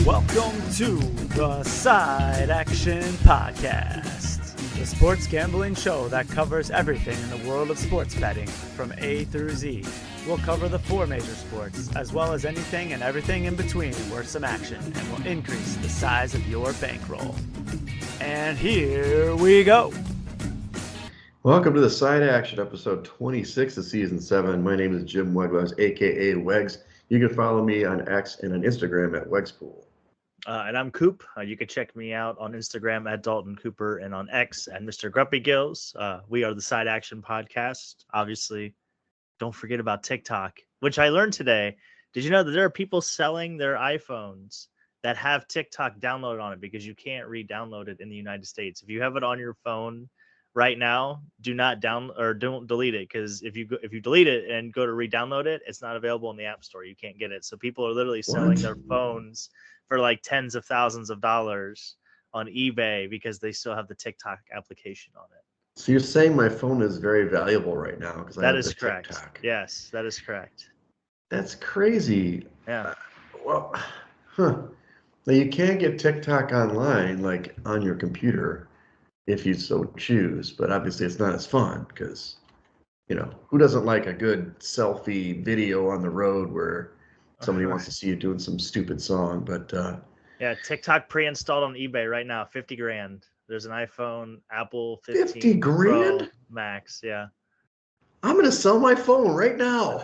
Welcome to the Side Action Podcast, the sports gambling show that covers everything in the world of sports betting from A through Z. We'll cover the four major sports, as well as anything and everything in between worth some action, and will increase the size of your bankroll. And here we go. Welcome to the Side Action, episode 26 of season 7. My name is Jim Wegs, aka Wegs. You can follow me on X and on Instagram at Wegspool. And I'm Coop. You can check me out on Instagram at Dalton Cooper and on X at Mr. Grumpy Gills. We are the Side Action Podcast. Obviously, don't forget about TikTok, which I learned today. Did you know that there are people selling their iPhones that have TikTok downloaded on it because you can't re-download it in the United States? If you have it on your phone right now, do not don't delete it, because if you delete it and go to re-download it, it's not available in the App Store. You can't get it. So people are literally selling their phones for like tens of thousands of dollars on eBay because they still have the TikTok application on it. So you're saying my phone is very valuable right now because I have the correct. TikTok. Yes, that is correct. That's crazy. Yeah. Now you can't get TikTok online, like on your computer, if you so choose. But obviously, it's not as fun because, who doesn't like a good selfie video on the road where somebody wants to see you doing some stupid song? But yeah, TikTok pre-installed on eBay right now, $50,000. There's an iPhone, Apple 15 $50,000 Pro Max. Yeah. I'm gonna sell my phone right now.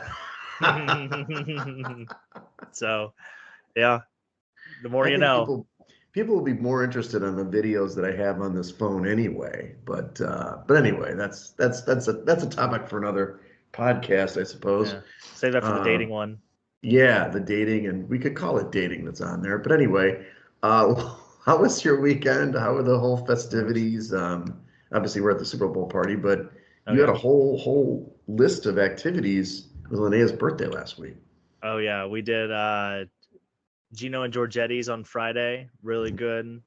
So, yeah, the more you know. People will be more interested in the videos that I have on this phone anyway. But anyway, that's a topic for another podcast, I suppose. Yeah. Save that for the dating one. Yeah, the dating, and we could call it dating that's on there. But anyway, how was your weekend? How were the whole festivities? Obviously, we're at the Super Bowl party, but you had a whole list of activities. It was Linnea's birthday last week. Oh yeah, we did Gino and Giorgetti's on Friday. Really good.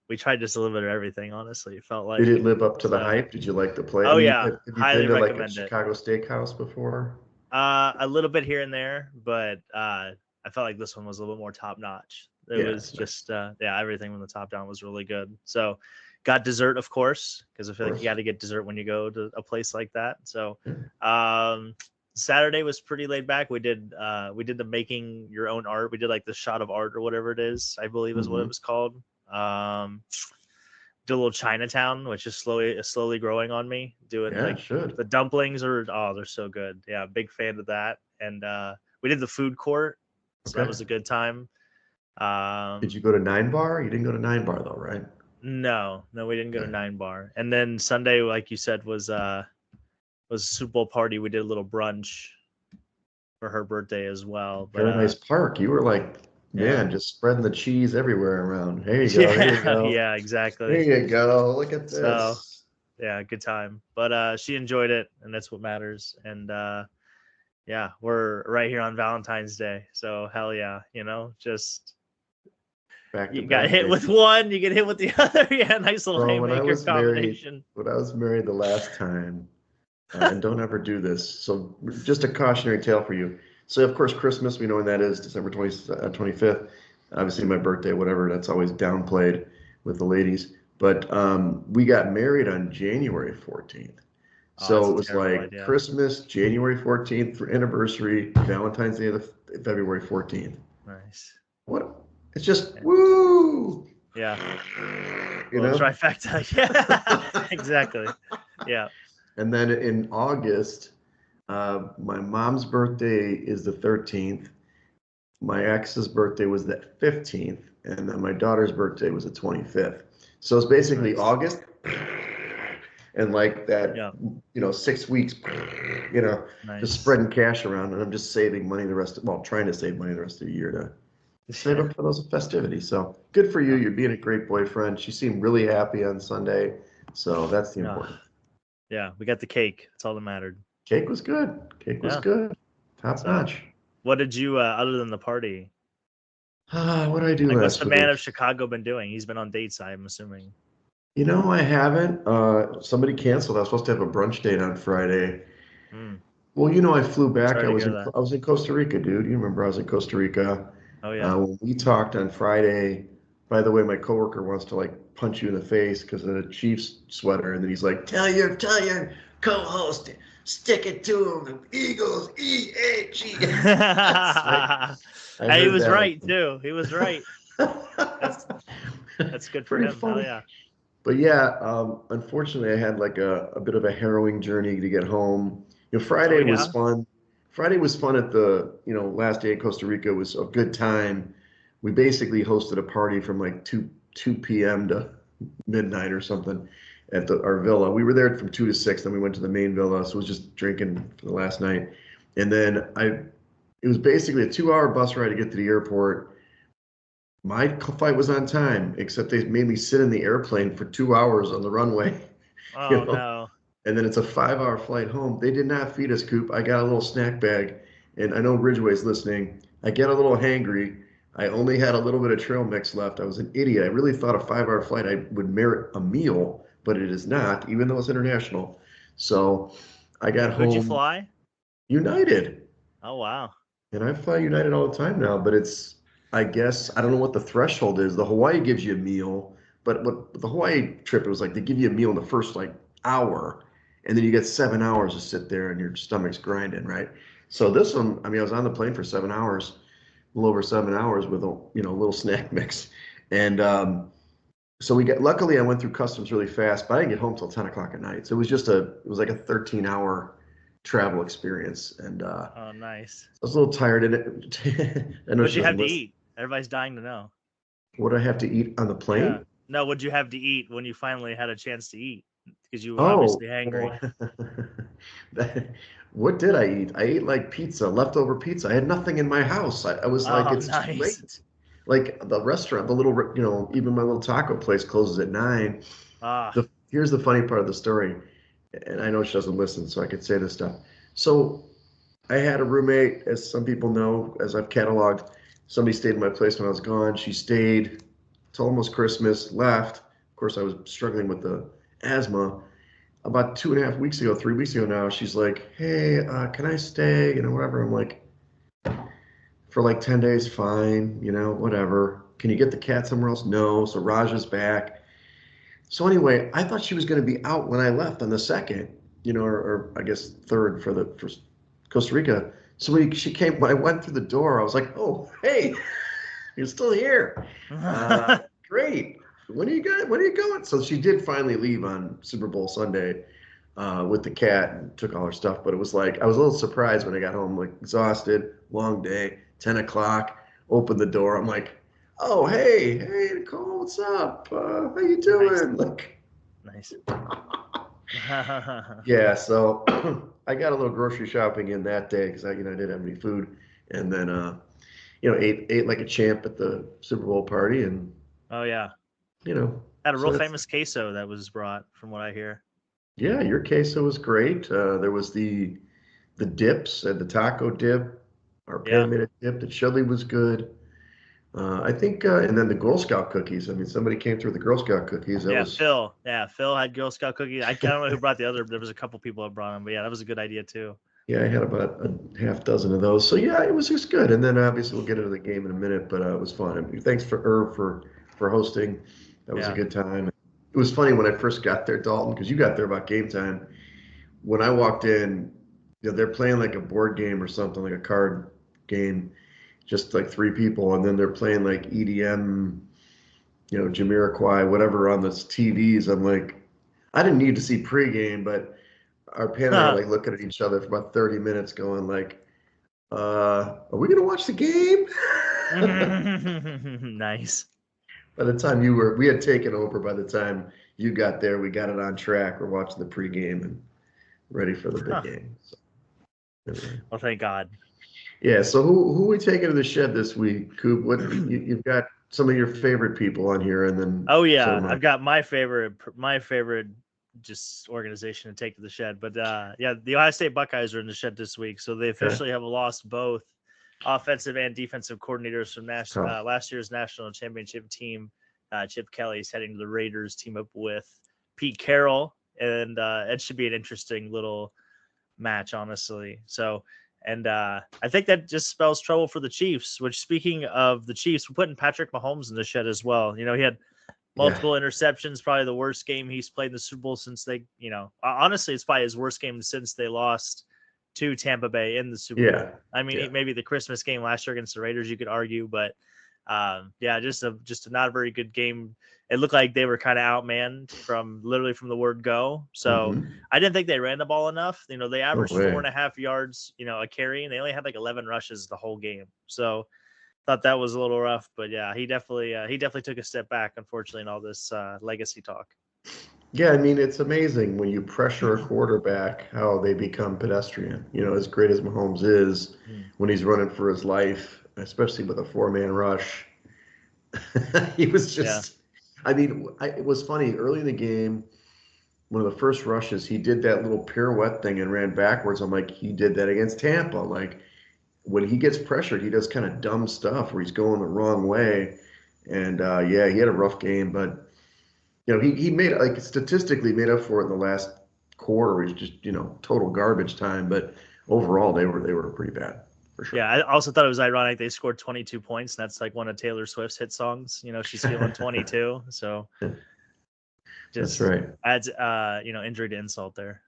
We tried just a little bit of everything, honestly. It felt like. Did it live up to the hype? Did you like the place? Oh yeah, have you highly been to recommend like a Chicago steakhouse before? A little bit here and there, but I felt like this one was a little bit more top notch. It was just everything from the top down was really good. So got dessert, of course, because I feel like you got to get dessert when you go to a place like that. So Saturday was pretty laid back. We did the making your own art. We did like the shot of art or whatever it is, I believe is what it was called. Did a little Chinatown, which is slowly growing on me. Doing the dumplings they're so good. Yeah, big fan of that. And we did the food court, so that was a good time. Did you go to 9 Bar? You didn't go to 9 Bar though, right? No, we didn't go to 9 Bar. And then Sunday, like you said, was a Super Bowl party. We did a little brunch for her birthday as well. But a nice park. You were like, just spreading the cheese everywhere around. Here you go. Yeah, here you go. Yeah, exactly. Here you go. Look at this. So, yeah, good time. But she enjoyed it, and that's what matters. And we're right here on Valentine's Day. So hell yeah, just you got hit with one, you get hit with the other. Yeah, nice little haymaker combination. When I was married the last time, and don't ever do this. So just a cautionary tale for you. So of course, Christmas, we know when that is, December 25th. Obviously my birthday, whatever, that's always downplayed with the ladies. But we got married on January 14th. So it was like Christmas, January 14th for anniversary, Valentine's Day, February 14th. Nice. What? It's just woo. Yeah. Trifecta. Yeah. Exactly. Yeah. And then in August, my mom's birthday is the 13th. My ex's birthday was the 15th. And then my daughter's birthday was the 25th. So it's basically August and like that, 6 weeks, just spreading cash around. And I'm just saving money trying to save money the rest of the year to save up for those festivities. So good for you. You're being a great boyfriend. She seemed really happy on Sunday. So that's the important. Yeah, we got the cake. That's all that mattered. Cake was good. Good. Top notch. What did you, other than the party? What did I do last what's the week? man of Chicago been doing? He's been on dates, I'm assuming. I haven't. Somebody canceled. I was supposed to have a brunch date on Friday. Well, I flew back. I was in Costa Rica, dude. You remember I was in Costa Rica. Oh yeah. When we talked on Friday, by the way, my coworker wants to like punch you in the face because of the Chiefs sweater, and then he's like, "Tell your co-host, stick it to him. Eagles, EAG." I Hey, he heard was that. right too. He was right. That's that's good for Pretty him. Hell funny. yeah. But yeah, unfortunately, I had like a bit of a harrowing journey to get home. Oh Friday was yeah. fun. Friday was fun at the, last day in Costa Rica was a good time. We basically hosted a party from like 2 p.m. to midnight or something at our villa. We were there from 2 to 6, then we went to the main villa, so it was just drinking for the last night. And then it was basically a 2-hour bus ride to get to the airport. My flight was on time, except they made me sit in the airplane for 2 hours on the runway, you Oh know, no. and then it's a 5-hour flight home. They did not feed us, Coop. I got a little snack bag, and I know Ridgeway's listening. I get a little hangry. I only had a little bit of trail mix left. I was an idiot. I really thought a 5-hour flight I would merit a meal, but it is not, even though it's international. So I got Who'd you home fly? United. Oh wow. And I fly United all the time now, but I guess, I don't know what the threshold is. The Hawaii gives you a meal, but what the Hawaii trip, it was like they give you a meal in the first like hour, and then you get 7 hours to sit there and your stomach's grinding, right? So this one, I mean, I was on the plane for 7 hours, a little over 7 hours with a little snack mix. And so luckily I went through customs really fast, but I didn't get home till 10 o'clock at night. So it was like a 13-hour travel experience. And Oh nice. I was a little tired in it. I know What'd she you have doesn't to listen. eat? Everybody's dying to know. What do I have to eat on the Yeah. plane? No, what'd you have to eat when you finally had a chance to eat? Because you were Oh, obviously hangry. well, that, what did I eat? I ate like pizza, leftover pizza. I had nothing in my house. I was like, Oh it's too nice. late. Like the restaurant, the little, even my little taco place closes at 9. Ah. Here's the funny part of the story, and I know she doesn't listen, so I could say this stuff. So I had a roommate, as some people know, as I've cataloged. Somebody stayed in my place when I was gone. She stayed till almost Christmas, left. Of course, I was struggling with the asthma. About 2.5 weeks ago, 3 weeks ago now, she's like, "Hey, can I stay?" Whatever. I'm like, for like 10 days, fine, whatever. Can you get the cat somewhere else? No. So Raja's back. So anyway, I thought she was going to be out when I left on the second, or I guess third for Costa Rica. So she came, when I went through the door, I was like, "Oh, hey, you're still here. Great. When are you going?" So she did finally leave on Super Bowl Sunday with the cat and took all her stuff. But it was like, I was a little surprised when I got home, like exhausted, long day, 10 o'clock, opened the door. I'm like, "Oh, hey, Nicole, what's up? How you Nice. doing?" Like, Nice. yeah, so I got a little grocery shopping in that day because I didn't have any food. And then, ate like a champ at the Super Bowl party. And, Oh yeah. you know, Had a so real that's, famous queso that was brought, from what I hear. yeah, your queso was great. There was the dips and the taco dip, our Yeah. pan made a dip. The chili was good. I think, and then the Girl Scout cookies. I mean, somebody came through with the Girl Scout cookies. That Yeah, was, Phil. Yeah, Phil had Girl Scout cookies. I don't know who brought the other. There was a couple people that brought them, but yeah, that was a good idea too. yeah, I had about a half dozen of those. So yeah, it was just good. And then obviously we'll get into the game in a minute, but it was fun. I mean, thanks for Irv for hosting. That was a Yeah. good time. It was funny when I first got there, Dalton, because you got there about game time. When I walked in, they're playing like a board game or something, like a card game, just like three people, and then they're playing like EDM, Jamiroquai, whatever on the TVs. I'm like, I didn't need to see pregame, but our pan and I are like looking at each other for about 30 minutes, going like, are we gonna watch the game? Nice. By the time we had taken over. By the time you got there, we got it on track. We're watching the pregame and ready for the big game. So anyway. Well, thank God. Yeah, so who we taking to the shed this week, Coop? What you've got some of your favorite people on here, and then Oh some of yeah, mine. I've got my favorite just organization to take to the shed. But yeah, the Ohio State Buckeyes are in the shed this week, so they Okay, officially have lost both offensive and defensive coordinators from tough. last year's national championship team. Chip Kelly's heading to the Raiders, team up with Pete Carroll, and it should be an interesting little match, honestly. So And I think that just spells trouble for the Chiefs, which, speaking of the Chiefs, we're putting Patrick Mahomes in the shed as well. He had multiple interceptions, probably the worst game he's played in the Super Bowl since they, honestly, it's probably his worst game since they lost to Tampa Bay in the Super Bowl. I mean, maybe the Christmas game last year against the Raiders, you could argue, but just a not very good game. It looked like they were kind of outmanned from the word go. So I didn't think they ran the ball enough. They averaged 4.5 yards, a carry, and they only had like 11 rushes the whole game. So thought that was a little rough, but yeah, he definitely took a step back, unfortunately, in all this legacy talk. Yeah, I mean, it's amazing when you pressure a quarterback how they become pedestrian. As great as Mahomes is, when he's running for his life, especially with a 4-man rush, he was just. I mean, it was funny early in the game. One of the first rushes, he did that little pirouette thing and ran backwards. I'm like, he did that against Tampa. Like, when he gets pressured, he does kind of dumb stuff where he's going the wrong way. And he had a rough game, but he made, like, statistically made up for it in the last quarter. It was just total garbage time. But overall, they were pretty bad for sure. Yeah, I also thought it was ironic they scored 22 points. And that's like one of Taylor Swift's hit songs. She's feeling 22, so that's right. Adds injury to insult there.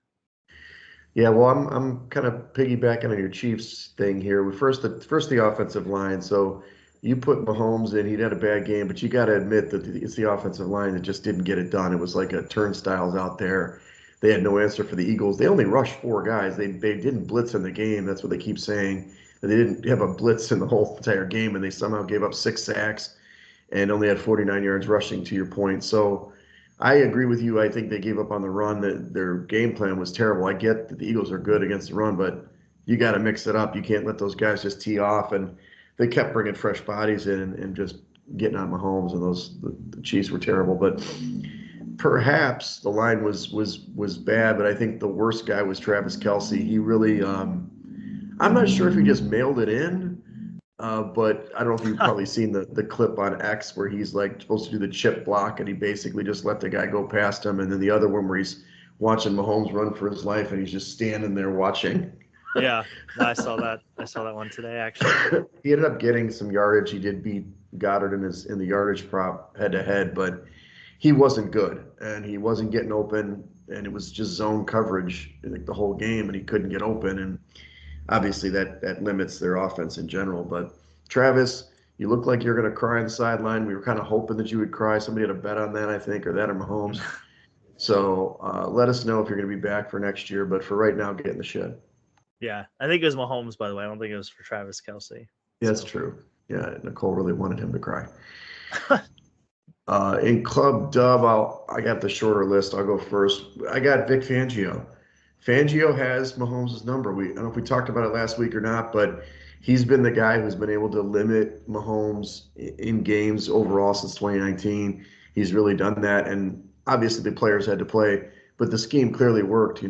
Yeah, well, I'm kind of piggybacking on your Chiefs thing here. First the offensive line. So you put Mahomes in, he'd had a bad game, but you got to admit that it's the offensive line that just didn't get it done. It was like a turnstiles out there. They had no answer for the Eagles. They only rushed 4 guys. They didn't blitz in the game. That's what they keep saying. They didn't have a blitz in the whole entire game, and they somehow gave up 6 sacks and only had 49 yards rushing, to your point. So I agree with you. I think they gave up on the run. Their game plan was terrible. I get that the Eagles are good against the run, but you got to mix it up. You can't let those guys just tee off. And they kept bringing fresh bodies in and just getting on Mahomes, and the Chiefs were terrible. But perhaps the line was bad, but I think the worst guy was Travis Kelce. He really, I'm not sure if he just mailed it in. But I don't know if you've probably seen the clip on X where he's like supposed to do the chip block and he basically just let the guy go past him. And then the other one where he's watching Mahomes run for his life and he's just standing there watching. Yeah, I saw that. I saw that one today, actually. He ended up getting some yardage. He did beat Goddard in the yardage prop head to head, but he wasn't good and he wasn't getting open, and it was just zone coverage like the whole game, and he couldn't get open. And obviously that limits their offense in general. But Travis, you look like you're going to cry on the sideline. We were kind of hoping that you would cry. Somebody had a bet on that, I think, or that or Mahomes. So let us know if you're going to be back for next year. But for right now, get in the shed. Yeah, I think it was Mahomes, by the way. I don't think it was for Travis Kelce. Yeah, that's true. Yeah, Nicole really wanted him to cry. In Club Dub, I got the shorter list. I'll go first. I got Vic Fangio. Fangio has Mahomes' number. I don't know if we talked about it last week or not, but he's been the guy who's been able to limit Mahomes in games overall since 2019. He's really done that, and obviously the players had to play, but the scheme clearly worked.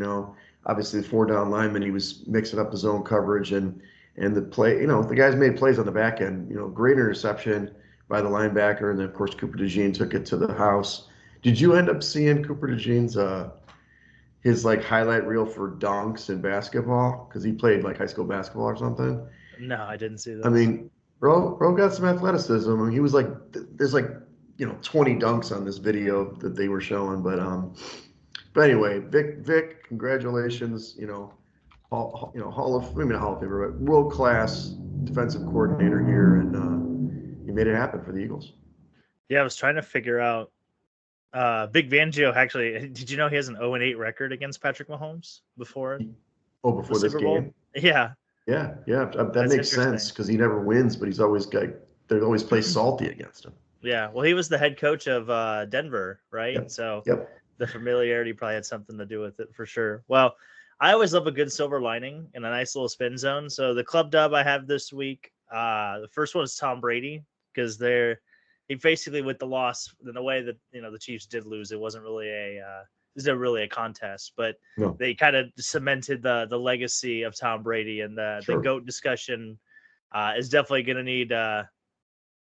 Obviously the 4-down lineman, he was mixing up the zone coverage and the play. The guys made plays on the back end. Great interception by the linebacker, and then of course Cooper DeJean took it to the house. Did you end up seeing Cooper DeJean's his like highlight reel for dunks in basketball? Because he played like high school basketball or something. No, I didn't see that. I mean, bro got some athleticism. I mean, he was like, there's like 20 dunks on this video that they were showing. But anyway, Vic, congratulations. Hall of Famer, but world class defensive coordinator here, and he made it happen for the Eagles. Yeah, I was trying to figure out. Vic Fangio, actually, did you know he has an 0-8 record against Patrick Mahomes before? Oh, before this game? Yeah. Yeah. That makes sense because he never wins, but he's always they always play salty against him. Yeah. Well, he was the head coach of Denver, right? Yep. So Yep. The familiarity probably had something to do with it for sure. Well, I always love a good silver lining and a nice little spin zone. So the club dub I have this week, the first one is Tom Brady, because he basically, with the loss in the way that the Chiefs did lose, it wasn't really a contest, but they kind of cemented the legacy of Tom Brady, and the GOAT discussion is definitely going to need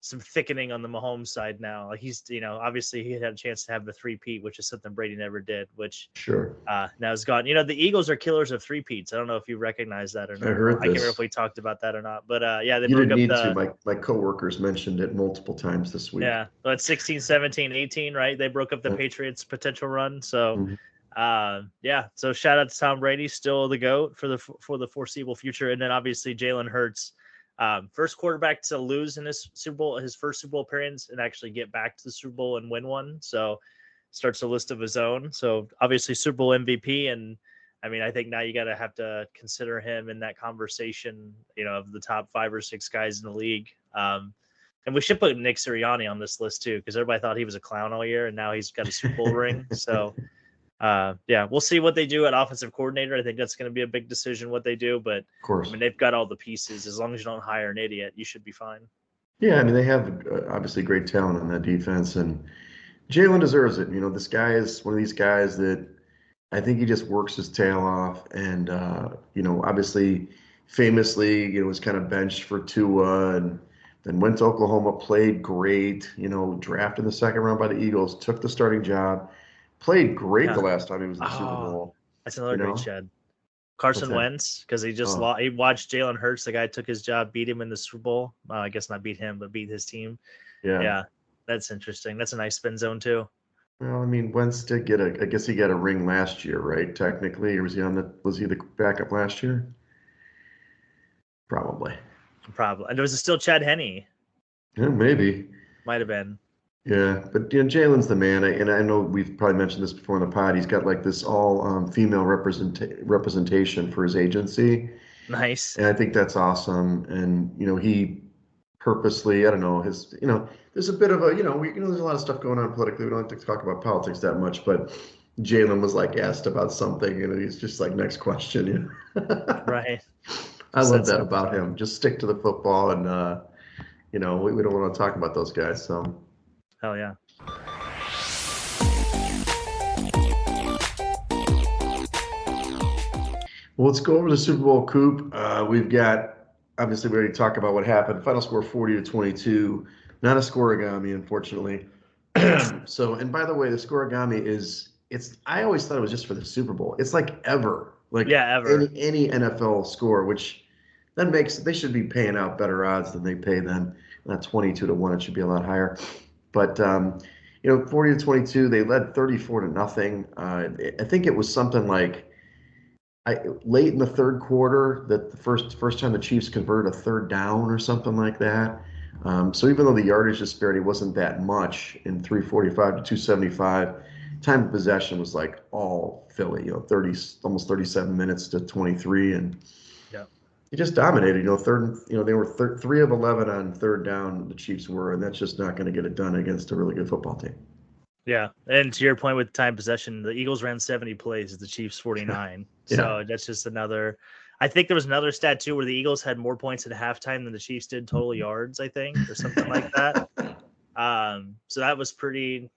some thickening on the Mahomes side now. Like he's, obviously he had a chance to have the three-peat, which is something Brady never did, which Sure. Now is gone. The Eagles are killers of three-peats. I don't know if you recognize that or not. I heard I can't remember this. if we talked about that or not. But yeah, they You broke didn't up need the to. My coworkers mentioned it multiple times this week. yeah, but 16, 17, 18, right? They broke up the Patriots' potential run. So yeah, so shout out to Tom Brady, still the GOAT for the foreseeable future. And then obviously Jalen Hurts, first quarterback to lose in his first Super Bowl appearance, and actually get back to the Super Bowl and win one. So starts a list of his own. So obviously Super Bowl MVP. And I mean, I think now you got to have to consider him in that conversation, of the top 5 or 6 guys in the league. And we should put Nick Sirianni on this list too, because everybody thought he was a clown all year, and now he's got a Super Bowl ring. So yeah, we'll see what they do at offensive coordinator. I think that's going to be a big decision what they do, but of course, I mean, they've got all the pieces. As long as you don't hire an idiot, you should be fine. Yeah, I mean, they have obviously great talent on that defense, and Jalen deserves it. This guy is one of these guys that I think he just works his tail off, and obviously, famously, was kind of benched for Tua, and then went to Oklahoma, played great. Drafted in the second round by the Eagles, took the starting job, played great the last time he was in the Super Bowl. That's another great shed. Carson Wentz, because he just he watched Jalen Hurts, the guy took his job, beat him in the Super Bowl. I guess not beat him, but beat his team. Yeah, that's interesting. That's a nice spin zone too. Well, I mean, Wentz did get I guess he got a ring last year, right? Technically, or was he the backup last year? Probably. And was it still Chad Henne? Yeah, maybe. Might have been. Yeah, but Jalen's the man, and I know we've probably mentioned this before in the pod. He's got like this all female representation for his agency. Nice. And I think that's awesome. And he purposely, I don't know, there's a bit of a, there's a lot of stuff going on politically. We don't have to talk about politics that much, but Jalen was like asked about something, and he's just like, next question. Right. I love that about him. Just stick to the football, and we don't want to talk about those guys. So. Hell yeah. Well, let's go over the Super Bowl, Coop. We've got, obviously, we already talked about what happened. Final score 40-22. Not a scoregami, unfortunately. So, and by the way, the scoregami I always thought it was just for the Super Bowl. It's like ever. Like ever. Any NFL score, which then they should be paying out better odds than they pay them. Not 22-1, it should be a lot higher. But 40-22, they led 34-0. I think it was something like late in the third quarter that the first time the Chiefs converted a third down or something like that. So even though the yardage disparity wasn't that much in 345-275, time of possession was like all Philly. almost 37 minutes to 23, and he just dominated. They were 3 of 11 on third down. The Chiefs were, and that's just not going to get it done against a really good football team. Yeah, and to your point with time possession, the Eagles ran 70 plays, the Chiefs 49. Yeah. So that's just another. I think there was another stat too where the Eagles had more points at halftime than the Chiefs did total yards, I think, or something like that. So that was pretty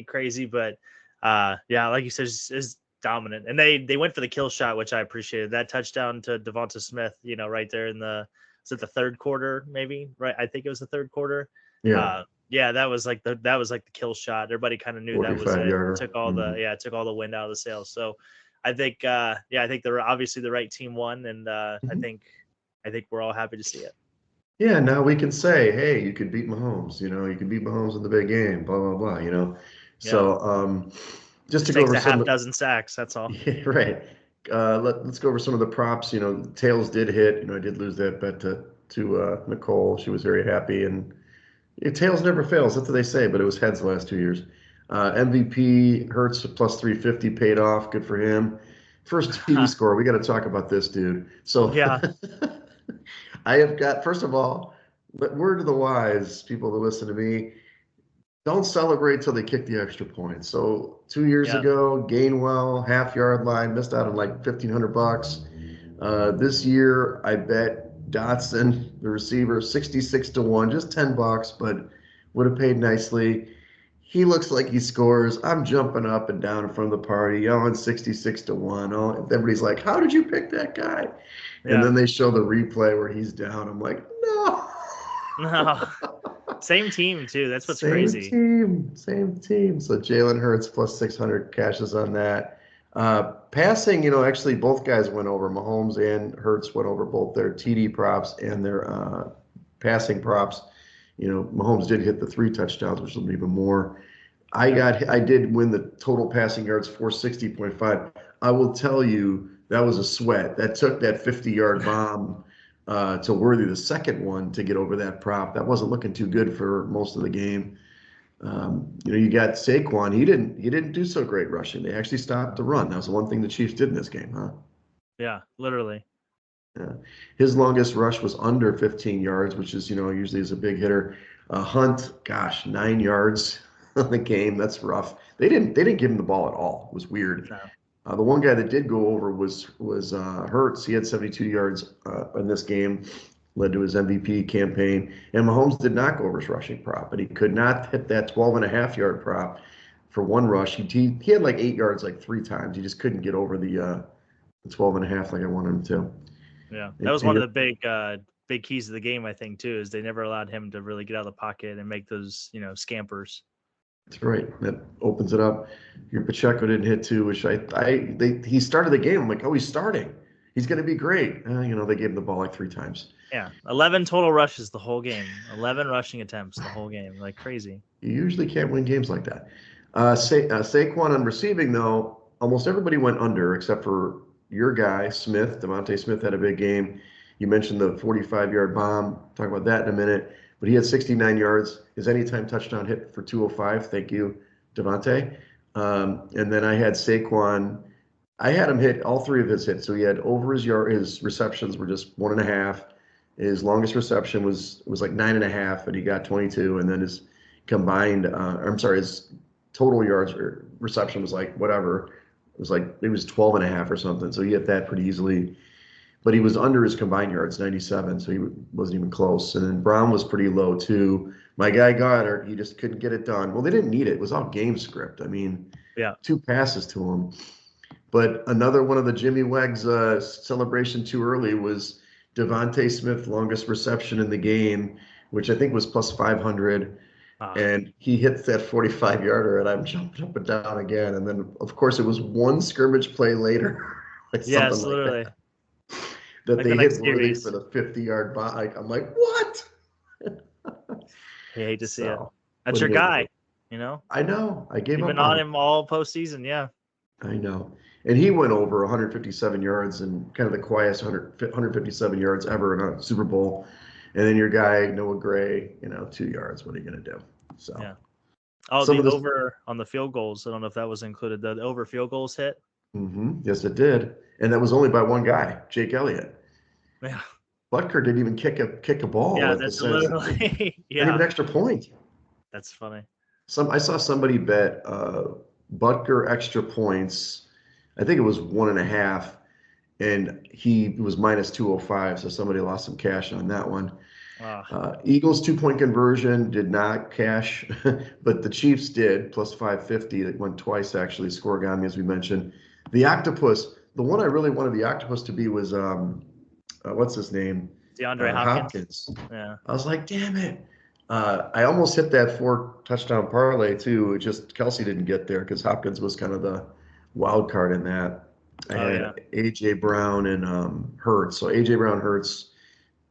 crazy, but yeah, like you said, is dominant, and they went for the kill shot, which I appreciated. That touchdown to Devonta Smith, right there in the the third quarter, maybe, right? I think it was the third quarter. Yeah, that was like the kill shot. Everybody kind of knew that was it. It took all took all the wind out of the sails. So I think I think they're obviously the right team won, and I think we're all happy to see it. Yeah, now we can say, hey, you could beat Mahomes. You could beat Mahomes in the big game. Blah blah blah. So just to go over half dozen sacks. That's all. Yeah, right. Let's go over some of the props. Tails did hit. I did lose that bet to Nicole. She was very happy, and tails never fails. That's what they say. But it was heads the last 2 years. MVP Hurts plus 350 paid off. Good for him. First TV score. We got to talk about this, dude. So yeah. I have got, first of all, word to the wise, people that listen to me, don't celebrate till they kick the extra point. So 2 years ago, Gainwell, half-yard line, missed out on like $1,500. This year, I bet Dotson, the receiver, 66-1, just $10, but would have paid nicely. He looks like he scores. I'm jumping up and down in front of the party, yelling 66-1. Oh, everybody's like, how did you pick that guy? Yeah. And then they show the replay where he's down. I'm like, no. Same team too. That's what's Same crazy. team, same team. So Jalen Hurts plus 600 cashes on that. Passing, actually both guys went over. Mahomes and Hurts went over both their TD props and their passing props. Mahomes did hit the 3 touchdowns, which will be even more. I did win the total passing yards 460.5. I will tell you that was a sweat. That took that 50-yard bomb to Worthy, the second one, to get over that prop. That wasn't looking too good for most of the game. You got Saquon. He didn't do so great rushing. They actually stopped the run. That was the one thing the Chiefs did in this game, huh? Yeah, literally. Yeah. His longest rush was under 15 yards, which is, usually is a big hitter. Hunt, gosh, 9 yards on the game. That's rough. They didn't give him the ball at all. It was weird. No. The one guy that did go over was Hurts. He had 72 yards in this game, led to his MVP campaign. And Mahomes did not go over his rushing prop, but he could not hit that 12.5-yard prop for one rush. He had like 8 yards like 3 times. He just couldn't get over the 12.5 like I wanted him to. Yeah, that was one of the big keys of the game, I think, too, is they never allowed him to really get out of the pocket and make those, scampers. That's right. That opens it up. Your Pacheco didn't hit too, which he started the game. I'm like, oh, he's starting. He's going to be great. They gave him the ball like 3 times. Yeah, 11 total rushes the whole game. 11 rushing attempts the whole game, like crazy. You usually can't win games like that. Saquon on receiving, though, almost everybody went under except for your guy, Smith. Devontae Smith had a big game. You mentioned the 45-yard bomb. Talk about that in a minute. But he had 69 yards. His anytime touchdown hit for 205. Thank you, Devontae. And then I had Saquon. I had him hit all 3 of his hits. So he had over his receptions were just 1.5. His longest reception was like 9.5, and he got 22. And then his combined, his total yards reception was like whatever. It was 12.5 or something. So he hit that pretty easily. But he was under his combined yards, 97, so he wasn't even close. And then Brown was pretty low too. My guy Goddard, he just couldn't get it done. Well, they didn't need it. It was all game script. I mean, yeah, 2 passes to him. But another one of the Jimmy Wegs celebration too early was Devontae Smith, longest reception in the game, which I think was plus 500. And he hits that 45-yarder, and I'm jumping up and down again. And then, of course, it was one scrimmage play later. Yes, literally. That like they the hit next Worthy series. for the 50-yard bomb. I'm like, what? I hate to see it. So, That's your guy, I know. I gave You've up been on on him all postseason, yeah. I know. And he went over 157 yards and kind of the quietest 157 yards ever in a Super Bowl. And then your guy, Noah Gray, 2 yards. What are you going to do? So, yeah. Oh, the over on the field goals. I don't know if that was included. The over field goals hit. Yes, it did. And that was only by one guy, Jake Elliott. Yeah. Butker didn't even kick a ball. Yeah, that's literally. Not even an extra point. That's funny. I saw somebody bet Butker extra points. I think it was 1.5, and he was minus 205. So somebody lost some cash on that one. Eagles 2-point conversion did not cash, but the Chiefs did plus 550. That went twice actually. Scoregami, as we mentioned. The octopus. The one I really wanted the octopus to be was what's his name? DeAndre Hopkins. Yeah. I was like, damn it. I almost hit that 4 touchdown parlay too. It just Kelsey didn't get there because Hopkins was kind of the wild card in that. I had AJ Brown and Hurts. So AJ Brown, Hurts,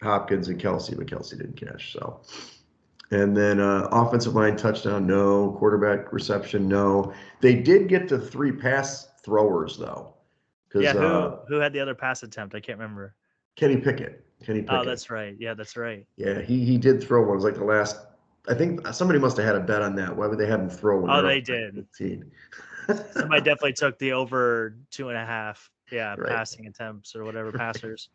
Hopkins, and Kelsey, but Kelsey didn't cash. So, and then offensive line touchdown, no. Quarterback reception, no. They did get to 3 pass throwers though. Yeah, who had the other pass attempt? I can't remember. Kenny Pickett. Oh, that's right. Yeah, that's right. Yeah, he did throw one. It was like the last. I think somebody must have had a bet on that. Why would they have him throw one? Oh, they did. Somebody definitely took the over 2.5. Yeah, right. Passing attempts or whatever passers.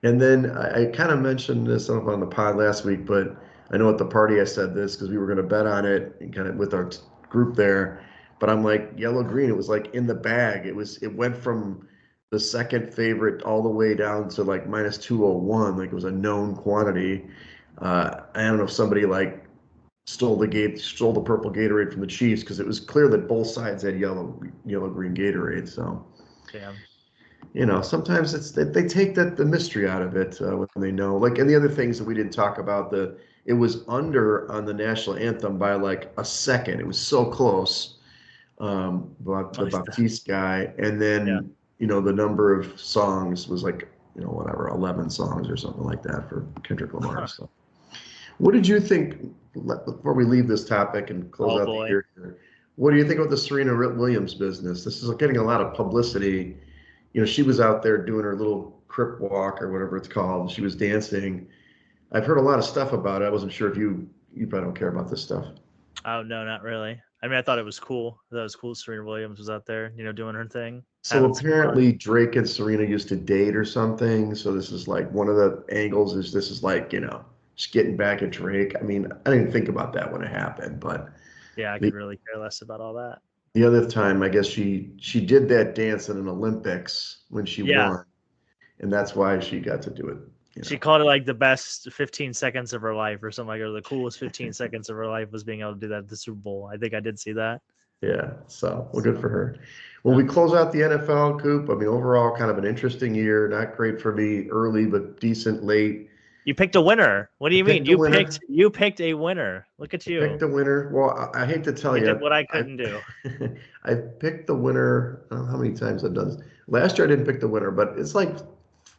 And then I kind of mentioned this on the pod last week, but I know at the party I said this because we were going to bet on it and kind of with our group there. But I'm like yellow green. It was like in the bag. It went from the second favorite all the way down to like minus 201. Like it was a known quantity. I don't know if somebody like stole the purple Gatorade from the Chiefs because it was clear that both sides had yellow green Gatorade. So damn. sometimes they take the mystery out of it when they know. Like, and the other things that we didn't talk about, it was under on the national anthem by like a second. It was so close. About the Nice. Baptiste guy, and Yeah. then the number of songs was like whatever 11 songs or something like that for Kendrick Lamar. So, what did you think before we leave this topic and close Oh out the boy. year here? What do you think about the Serena Williams business? This is getting a lot of publicity. She was out there doing her little crip walk or whatever it's called. She was dancing. I've heard a lot of stuff about it. I wasn't sure if you probably don't care about this stuff. Oh no, not really. I mean, I thought it was cool. I thought it was cool. Serena Williams was out there, doing her thing, So having some fun. apparently Drake and Serena used to date or something. So this is like one of the angles is this is like, just getting back at Drake. I mean, I didn't think about that when it happened, but Yeah, I the could really care less about all that. the other time, I guess she did that dance in an Olympics when she Yeah, won, and that's why she got to do it, she called it like the best 15 seconds of her life or something like, or the coolest 15 seconds of her life was being able to do that at the Super Bowl. I think I did see that. Yeah, so well, good So, for her. Well, yeah. we close out the NFL, Coop. I mean, overall, kind of an interesting year. Not great for me early, but decent late. You picked a winner. What do I you mean? picked a winner. You picked a winner. Look at I picked you. a winner. Well, I hate to tell You did you, what I I couldn't do. I picked the winner. I don't know how many times I've done this. Last year I didn't pick the winner, but it's like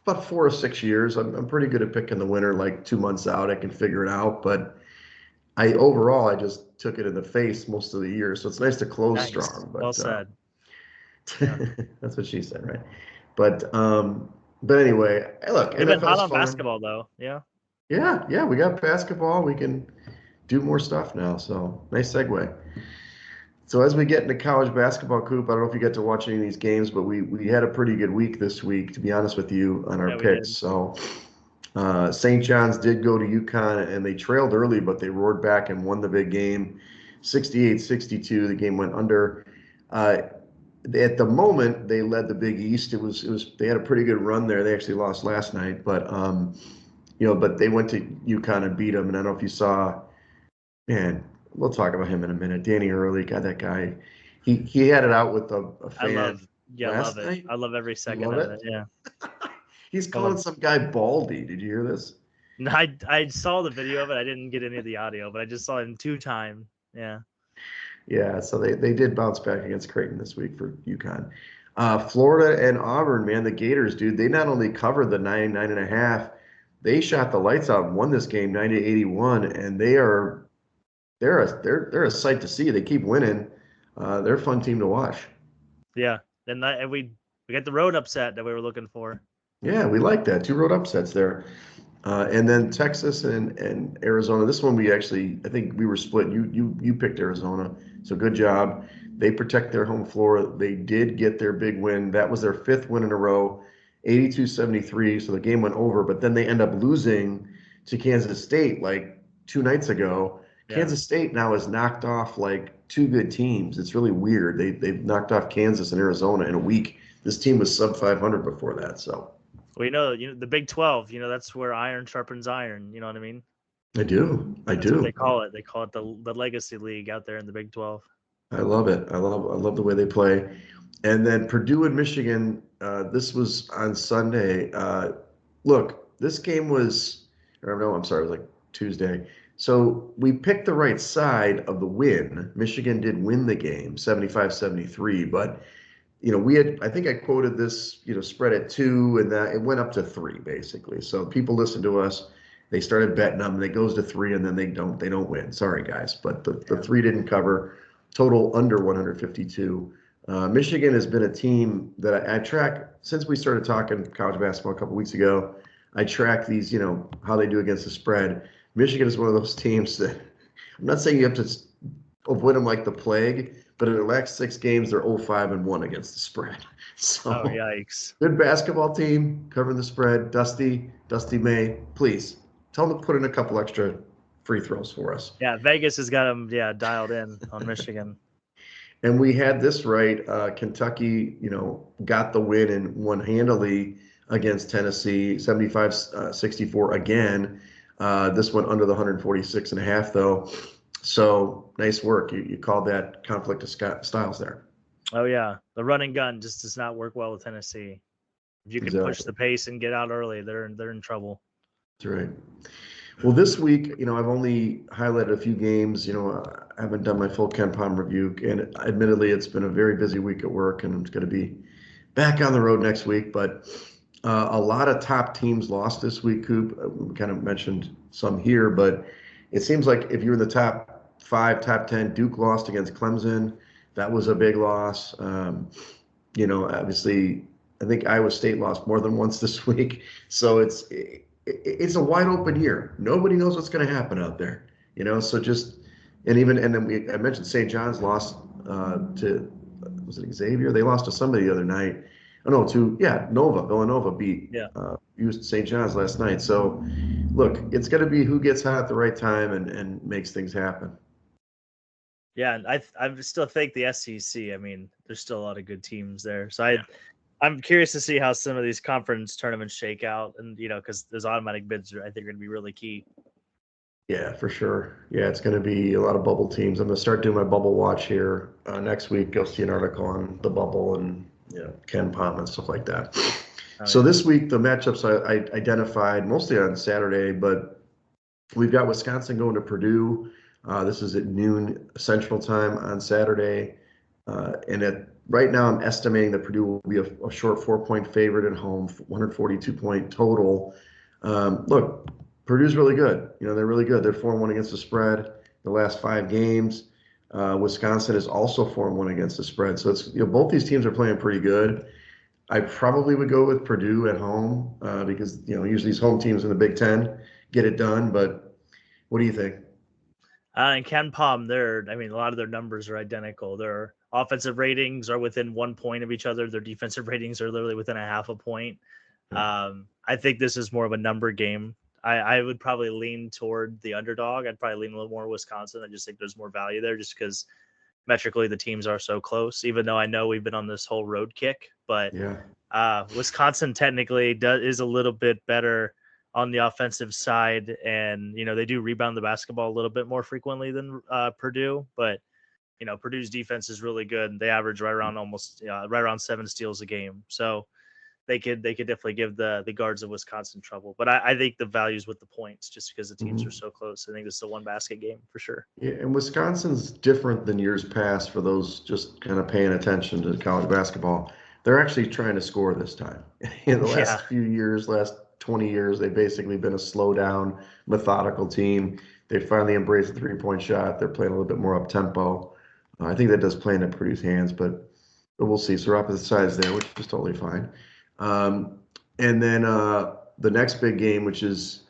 about 4 or 6 years. I'm pretty good at picking the winner. Like 2 months out, I can figure it out. But I just took it in the face most of the year. So it's nice to close Nice. strong. Well But said. Yeah. that's what she said, right? But anyway, hey, look, We've been hot NFL's on fun. basketball though. Yeah. Yeah, we got basketball. We can do more stuff now. So nice segue. So as we get into college basketball, Coop, I don't know if you get to watch any of these games, but we had a pretty good week this week, to be honest with you, on our Yeah, we picks. did. So St. John's did go to UConn, and they trailed early, but they roared back and won the big game, 68-62. The game went under. Uh, at the moment, they led the Big East. It was they had a pretty good run there. They actually lost last night, but they went to UConn and beat them. And I don't know if you saw. Man, we'll talk about him in a minute. Danny Early, God, that guy, he had it out with a I fan love yeah, love last it. night. I love every You second love of it? it. Yeah. He's I calling love some guy Baldy. Did you hear this? I saw the video of it. I didn't get any of the audio, but I just saw him 2 times. Yeah. Yeah, so they did bounce back against Creighton this week for UConn. Florida and Auburn, man, the Gators, dude, they not only covered the 9.5, they shot the lights out and won this game 90-81, and they're a sight to see. They keep winning. They're a fun team to watch. Yeah. And we got the road upset that we were looking for. Yeah, we like that. Two road upsets there. And then Texas and Arizona. This one I think we were split. You picked Arizona, so good job. They protect their home floor. They did get their big win. That was their fifth win in a row, 82-73. So the game went over, but then they end up losing to Kansas State like 2 nights ago. Yeah. Kansas State now has knocked off like two good teams. It's really weird. They've knocked off Kansas and Arizona in a week. This team was sub 500 before that, so. Well, the Big 12, that's where iron sharpens iron. You know what I mean? I do. I That's what do. they call it. They call it the Legacy League out there in the Big 12. I love it. I love the way they play. And then Purdue and Michigan, this was on Sunday. Look, this game was, or no, I'm sorry, it was like Tuesday. So we picked the right side of the win. Michigan did win the game, 75-73, but I think I quoted this, spread at 2, and that it went up to 3 basically. So people listen to us, they started betting them, and it goes to 3, and then they don't win. Sorry guys, but the 3 didn't cover. Total under 152. Michigan has been a team that I track since we started talking college basketball a couple weeks ago. I track these, how they do against the spread. Michigan is one of those teams that I'm not saying you have to avoid them like the plague, but in the last 6 games, they're 0-5-1 against the spread. Oh, So yikes. good basketball team covering the spread. Dusty May, please tell them to put in a couple extra free throws for us. Yeah, Vegas has got them, dialed in on Michigan. And we had this right. Kentucky, got the win and won handily against Tennessee, 75-64 again. This one under the 146.5, though. So nice work. You called that conflict of styles there. Oh, yeah. The running gun just does not work well with Tennessee. If you can push Exactly. the pace and get out early, they're in trouble. That's right. Well, this week, I've only highlighted a few games. I haven't done my full Ken Palm review, and admittedly, it's been a very busy week at work, and I'm going to be back on the road next week. But a lot of top teams lost this week, Coop. We kind of mentioned some here, but it seems like if you're in the top 5, top 10, Duke lost against Clemson. That was a big loss. Obviously, I think Iowa State lost more than once this week. So it's a wide open year. Nobody knows what's going to happen out there. So just and then I mentioned St. John's lost to, was it Xavier? They lost to somebody the other night. Oh no, Nova. Villanova beat Yeah. used St. John's last night. So look, it's going to be who gets hot at the right time and makes things happen. Yeah, and I still think the SEC. I mean, there's still a lot of good teams there. So I'm curious to see how some of these conference tournaments shake out, and because those automatic bids I think are going to be really key. Yeah, for sure. Yeah, it's going to be a lot of bubble teams. I'm going to start doing my bubble watch here next week. Go see an article on the bubble and Ken Palm and stuff like that. Oh, So yeah. this week the matchups I identified mostly on Saturday, but we've got Wisconsin going to Purdue. This is at noon Central Time on Saturday, and right now I'm estimating that Purdue will be a short 4-point favorite at home, 142-point total. Look, Purdue's really good. They're really good. They're 4-1 against the spread the last 5 games. Wisconsin is also 4-1 against the spread. So it's both these teams are playing pretty good. I probably would go with Purdue at home because usually these home teams in the Big Ten get it done. But what do you think? And Ken Palm, a lot of their numbers are identical. Their offensive ratings are within 1 point of each other. Their defensive ratings are literally within a half a point. I think this is more of a number game. I would probably lean toward the underdog. I'd probably lean a little more Wisconsin. I just think there's more value there just because metrically the teams are so close, even though I know we've been on this whole road kick. But Wisconsin technically is a little bit better on the offensive side, and they do rebound the basketball a little bit more frequently than Purdue, but Purdue's defense is really good. They average right around 7 steals a game, so they could definitely give the guards of Wisconsin trouble. But I think the value's with the points just because the teams are so close. I think this is a 1 basket game for sure. Yeah, and Wisconsin's different than years past for those just kind of paying attention to college basketball. They're actually trying to score this time. In the last few years, last 20 years, they've basically been a slow down, methodical team. They finally embraced the 3-point shot. They're playing a little bit more up tempo. I think that does play into Purdue's hands, but we'll see. So we're opposite sides there, which is totally fine. And then the next big game, which is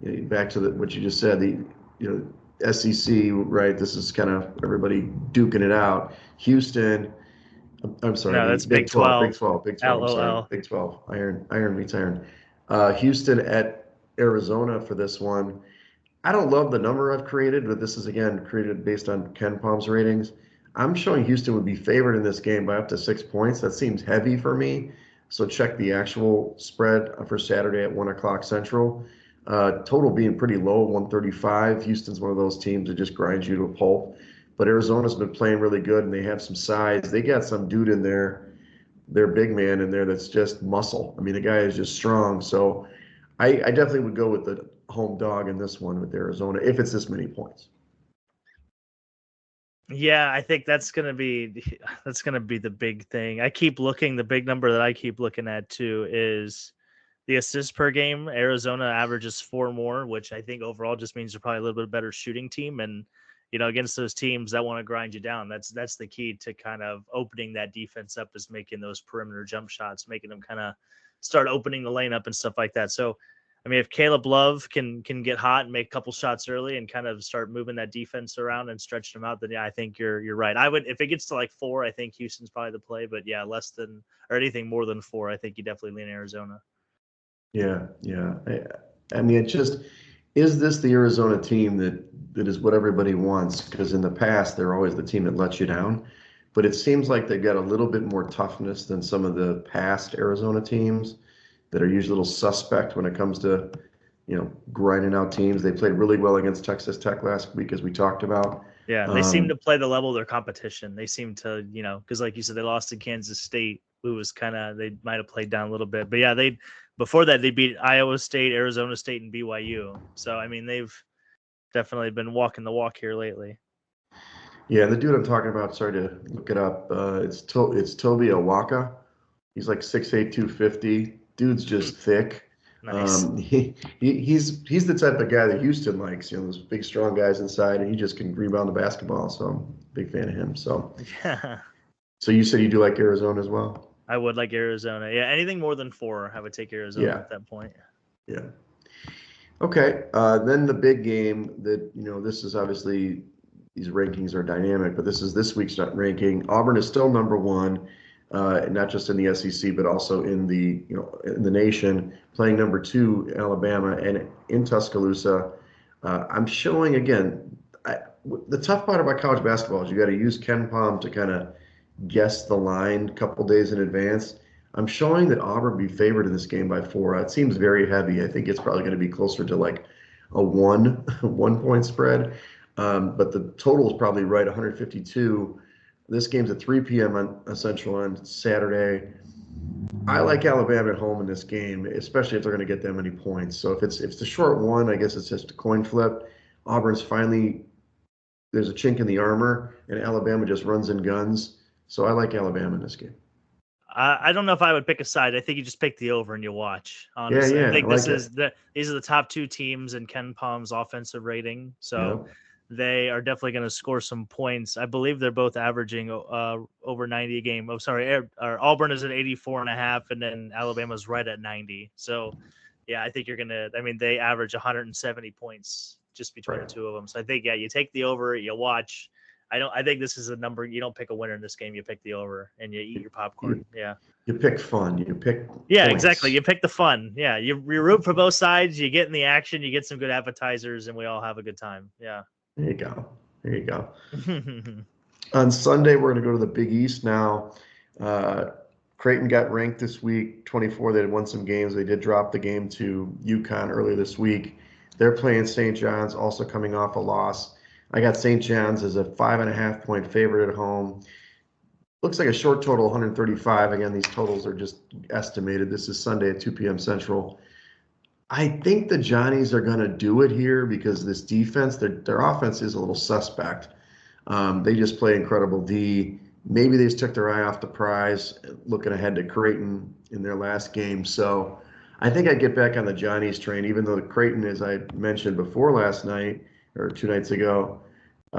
back to what you just said, SEC, right? This is kind of everybody duking it out. Houston, I'm sorry, No, the that's Big 12. Big 12. I'm sorry, LOL. Big 12. Iron meets iron. Houston at Arizona for this one. I don't love the number I've created, but this is again created based on Ken Palm's ratings. I'm showing Houston would be favored in this game by up to 6 points. That seems heavy for me. So check the actual spread for Saturday at 1 o'clock Central. Total being pretty low, 135. Houston's one of those teams that just grinds you to a pulp. But Arizona's been playing really good, and they have some size. They got some dude in there, their big man in there that's just muscle. I mean, the guy is just strong. So I definitely would go with the home dog in this one with Arizona if it's this many points. Yeah, I think that's gonna be the big thing. The big number that I keep looking at too is the assists per game. Arizona averages 4 more, which I think overall just means they're probably a little bit better shooting team. And against those teams that want to grind you down, that's the key to kind of opening that defense up, is making those perimeter jump shots, making them kind of start opening the lane up and stuff like that. So I mean, if Caleb Love can get hot and make a couple shots early and kind of start moving that defense around and stretching them out, then yeah, I think you're right. I would, if it gets to like 4, I think Houston's probably the play. But yeah, less than or anything more than 4, I think you definitely lean Arizona. Yeah. I mean, it just is this the Arizona team that is what everybody wants? Because in the past, they're always the team that lets you down. But it seems like they've got a little bit more toughness than some of the past Arizona teams that are usually a little suspect when it comes to, grinding out teams. They played really well against Texas Tech last week, as we talked about. Yeah, they seem to play the level of their competition. They seem to, because like you said, they lost to Kansas State, was kind of, they might have played down a little bit. But yeah, before that they beat Iowa State, Arizona State, and BYU. So I mean, they've definitely been walking the walk here lately. Yeah, the dude I'm talking about, sorry to look it up. It's Toby Awaka. He's like 6'8", 250. Dude's just thick. Nice. He's the type of guy that Houston likes, those big, strong guys inside, and he just can rebound the basketball. So I'm a big fan of him. So, Yeah, so you said you do like Arizona as well? I would like Arizona. Yeah, anything more than 4, I would take Arizona Yeah, at that point. yeah. Okay. Then the big game that, this is obviously, these rankings are dynamic, but this is this week's ranking. Auburn is still number one, not just in the SEC, but also in the nation, playing number 2, Alabama, and in Tuscaloosa. I'm showing again, the tough part about college basketball is you got to use Ken Palm to kind of guess the line a couple days in advance. I'm showing that Auburn be favored in this game by 4. It seems very heavy. I think it's probably going to be closer to like a 1 point spread. But the total is probably right, 152. This game's at 3 p.m. on Central on Saturday. I like Alabama at home in this game, especially if they're going to get that many points. So if it's the short one, I guess it's just a coin flip. Auburn's finally, there's a chink in the armor, and Alabama just runs and guns. So I like Alabama in this game. I don't know if I would pick a side. I think you just pick the over and you watch. Honestly, Yeah, I think I like it. these are the top 2 teams in Ken Palm's offensive rating, so Yep. they are definitely going to score some points. I believe they're both averaging over 90 a game. Oh, sorry, Auburn is at 84.5, and then Alabama's right at 90. So, yeah, I think you're gonna. I mean, they average 170 points just between the Right. two of them. So I think you take the over, you watch. I think this is a number. You don't pick a winner in this game. You pick the over and you eat your popcorn. You, Yeah. you pick fun. You pick Yeah, exactly. points. You pick the fun. Yeah. You root for both sides. You get in the action. You get some good appetizers, and we all have a good time. Yeah. There you go. There you go. On Sunday, we're going to go to the Big East now. Creighton got ranked this week, 24. They had won some games. They did drop the game to UConn earlier this week. They're playing St. John's, also coming off a loss. I got St. John's as a 5.5-point favorite at home. Looks like a short total, 135. Again, these totals are just estimated. This is Sunday at 2 p.m. Central. I think the Johnnies are going to do it here because this defense, their offense is a little suspect. They just play incredible D. Maybe they just took their eye off the prize, looking ahead to Creighton in their last game. So I think I get back on the Johnnies train, even though Creighton, as I mentioned before last night or 2 nights ago,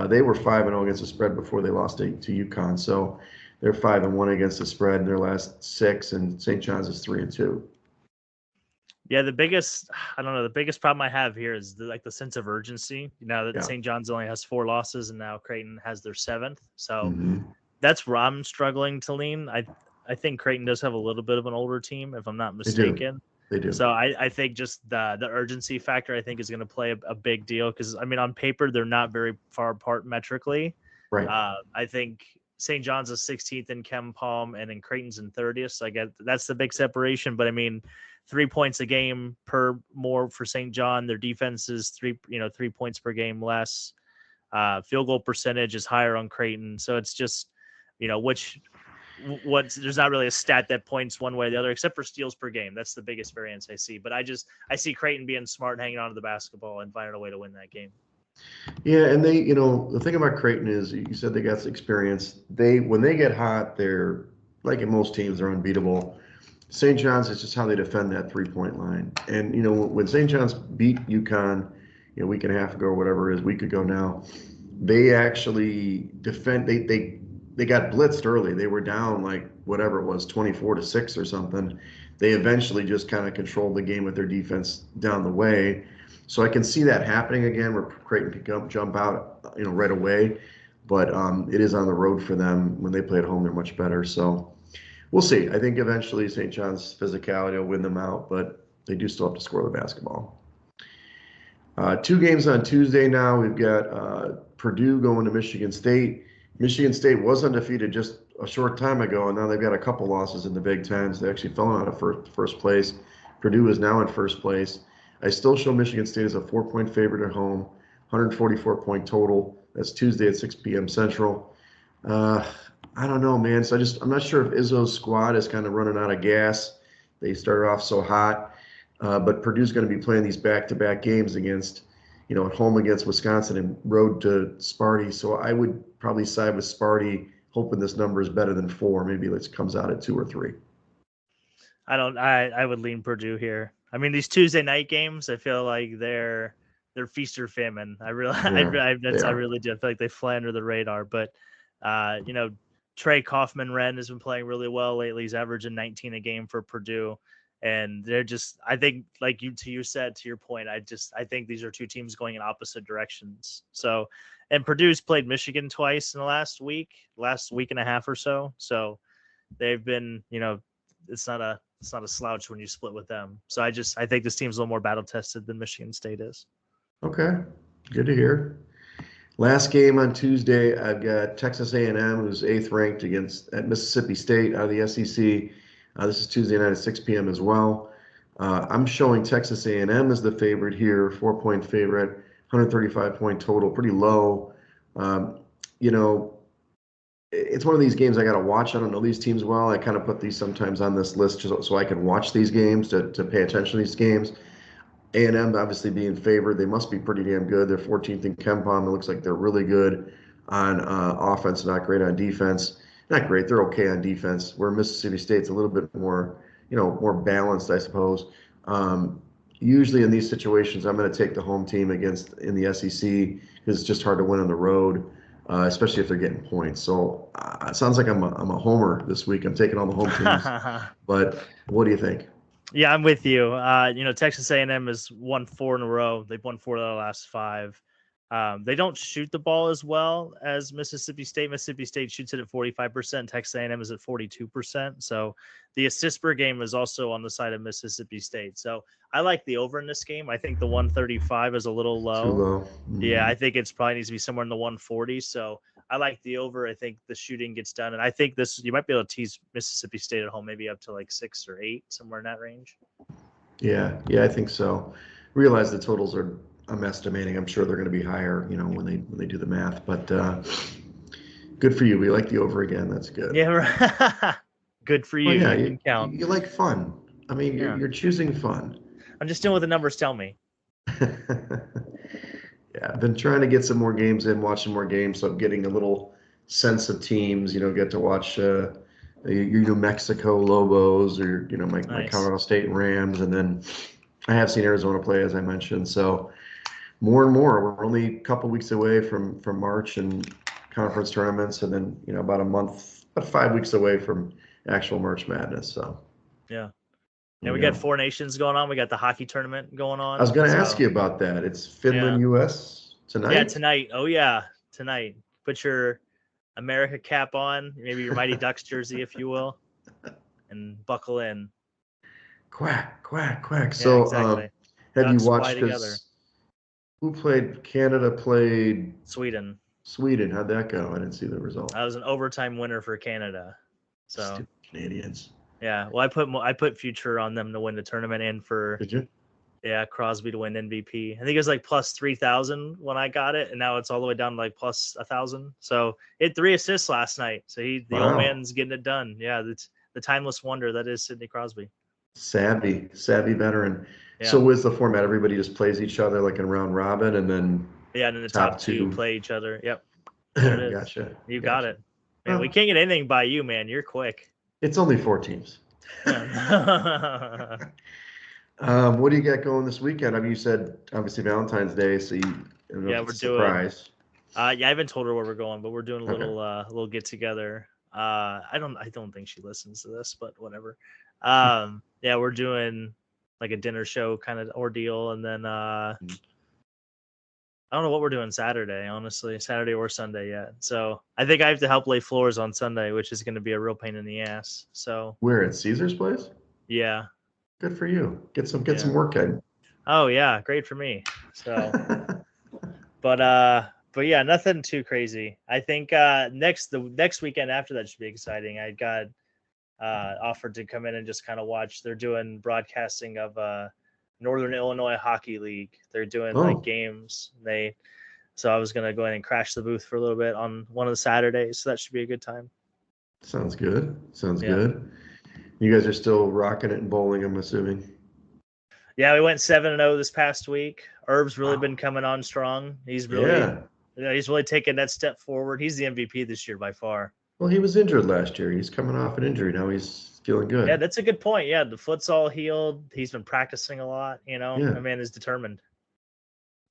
they were 5-0 against the spread before they lost to UConn. So they're 5-1 against the spread in their last 6, and St. John's is 3-2. Yeah, the biggest problem I have here is the sense of urgency. Now that Yeah. St. John's only has 4 losses and now Creighton has their 7th. So Mm-hmm. that's where I'm struggling to lean. I think Creighton does have a little bit of an older team, if I'm not They do. mistaken. They do. So I think just the urgency factor I think is going to play a big deal because I mean on paper they're not very far apart metrically. Right. I think St. John's is 16th in Ken Palm and then Creighton's in 30th. So I get that's the big separation. But I mean 3 points a game more for St. John. Their defense is 3 points per game less. Field goal percentage is higher on Creighton. So it's just there's not really a stat that points one way or the other, except for steals per game. That's the biggest variance I see. But I see Creighton being smart, hanging on to the basketball, and finding a way to win that game. Yeah, and they, the thing about Creighton is you said they got experience. When they get hot, they're like in most teams, they're unbeatable. St. John's is just how they defend that 3-point line. And when St. John's beat UConn, a week and a half ago or whatever it is, week ago now, they actually defend. They got blitzed early. They were down like whatever it was, 24-6 or something. They eventually just kind of controlled the game with their defense down the way. So I can see that happening again, where Creighton could jump out, right away. But it is on the road for them. When they play at home, they're much better. So we'll see. I think eventually St. John's physicality will win them out, but they do still have to score the basketball. 2 games on Tuesday now. We've got Purdue going to Michigan State. Michigan State was undefeated just a short time ago, and now they've got a couple losses in the Big Ten. They actually fell out of first place. Purdue is now in first place. I still show Michigan State as a 4-point favorite at home, 144-point total. That's Tuesday at 6 p.m. Central. I don't know, man. So I'm not sure if Izzo's squad is kind of running out of gas. They started off so hot, but Purdue's going to be playing these back-to-back games against, at home against Wisconsin and road to Sparty. So I would probably side with Sparty, hoping this number is better than 4. Maybe it comes out at 2 or 3. I would lean Purdue here. I mean, these Tuesday night games, I feel like they're feast or famine. I really, Yeah, they I are. really do. I feel like they fly under the radar. But, you know, Trey Kaufman-Renn has been playing really well lately. He's averaging 19 a game for Purdue, and they're just. I think, like you said, to your point, I think these are two teams going in opposite directions. So, and Purdue's played Michigan twice in the last week and a half or so. So they've been, it's not a slouch when you split with them. So I think this team's a little more battle tested than Michigan State is. Okay, good to hear. Last game on Tuesday, I've got Texas A&M, who's 8th ranked at Mississippi State out of the SEC. This is Tuesday night at 6 p.m. as well. I'm showing Texas A&M as the favorite here, 4-point favorite, 135-point total, pretty low. Um, you know, it's one of these games I got to watch. I don't know these teams well. I kind of put these sometimes on this list just so I can watch these games to pay attention to these games. A&M obviously being favored. They must be pretty damn good. They're 14th in KenPom. It looks like they're really good on offense, not great on defense. Not great. They're okay on defense. Where Mississippi State's a little bit more, more balanced, I suppose. Usually in these situations, I'm going to take the home team in the SEC because it's just hard to win on the road, especially if they're getting points. So it sounds like I'm a homer this week. I'm taking all the home teams. But what do you think? Yeah, I'm with you. Texas A&M has won 4 in a row. They've won 4 of the last 5. They don't shoot the ball as well as Mississippi State. Mississippi State shoots it at 45%. Texas A&M is at 42%. So the assist per game is also on the side of Mississippi State. So I like the over in this game. I think the 135 is a little Too low. low. Yeah, I think it's probably needs to be somewhere in the 140s. So I like the over. I think the shooting gets done, and I think you might be able to tease Mississippi State at home, maybe up to like 6 or 8, somewhere in that range. Yeah, I think so. Realize the totals I'm estimating. I'm sure they're going to be higher, when they do the math. But good for you. We like the over again. That's good. Yeah, good for you. Well, yeah, You can count. you like fun. I mean, you're choosing fun. I'm just doing what the numbers tell me. Yeah, I've been trying to get some more games in, watch some more games, so I'm getting a little sense of teams. Get to watch your New Mexico Lobos or my Nice. Colorado State Rams, and then I have seen Arizona play, as I mentioned. So more and more, we're only a couple weeks away from March and conference tournaments, and then about 5 weeks away from actual March Madness. So yeah. And we got 4 nations going on. We got the hockey tournament going on. I was going to ask you about that. It's Finland, U.S. tonight? Yeah, tonight. Oh, yeah, tonight. Put your America cap on, maybe your Mighty Ducks jersey, if you will, and buckle in. Quack, quack, quack. Yeah, So exactly. have you Ducks fly watched together. who played? Canada played Sweden. How'd that go? I didn't see the result. I was an overtime winner for Canada. So Stupid Canadians. yeah, well, I put future on them to win the tournament and for Did you? Crosby to win MVP. I think it was like plus 3,000 when I got it, and now it's all the way down to like plus 1,000. So it 3 assists last night. So the old man's getting it done. Yeah, it's the timeless wonder that is Sidney Crosby. Savvy veteran. Yeah. So what's the format? Everybody just plays each other like in round robin, and then and then the top two play each other. Yep. There it is. Gotcha. You got it. Man, we can't get anything by you, man. You're quick. It's only 4 teams. What do you got going this weekend? I mean, you said obviously Valentine's Day, so we're doing. Surprise. I haven't told her where we're going, but we're doing a little get together. I don't think she listens to this, but whatever. We're doing like a dinner show kind of ordeal, and then I don't know what we're doing Saturday, honestly, Saturday or Sunday yet. So I think I have to help lay floors on Sunday, which is going to be a real pain in the ass. So where at Caesar's place? Yeah. Good for you. Get some work in. Oh yeah, great for me. So, but yeah, nothing too crazy. I think the next weekend after that should be exciting. I got offered to come in and just kind of watch. They're doing broadcasting of Northern Illinois Hockey League. They're doing like games. So I was gonna go in and crash the booth for a little bit on one of the Saturdays. So that should be a good time. Sounds good. Sounds Yeah. good. You guys are still rocking it in bowling, I'm assuming. Yeah, we went 7-0 this past week. Herb's really been Wow. coming on strong. Yeah. He's really taken that step forward. He's the MVP this year by far. Well, he was injured last year. He's coming off an injury. Now he's feeling Yeah, good. that's a good point. Yeah, the foot's all healed. He's been practicing a lot. Yeah. That man is determined.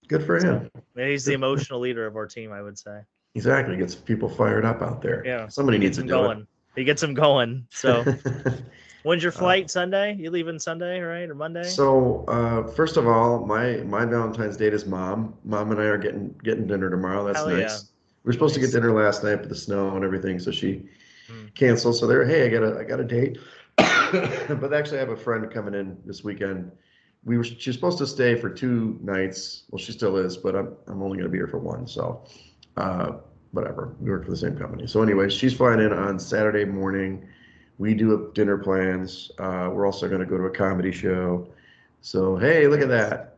Good for So him. he's the Good for him. emotional leader of our team, I would say. Exactly. Gets people fired up out there. Yeah, Somebody he needs gets to him do going. He gets him going. So it. when's your Uh, flight? Sunday? You leaving Sunday, right, or Monday? First of all, my Valentine's date is mom. Mom and I are getting dinner tomorrow. That's Hell yeah, nice. We were supposed to get nice. dinner last night, but the snow and everything, so she Mm, canceled. So they're, hey, I got a date. But actually, I have a friend coming in this weekend. She's supposed to stay for 2 nights. Well, she still is, but I'm only going to be here for one. So, uh, whatever. We work for the same company. So anyway, she's flying in on Saturday morning. We do dinner plans. We're also going to go to a comedy show. So hey, look at nice, that.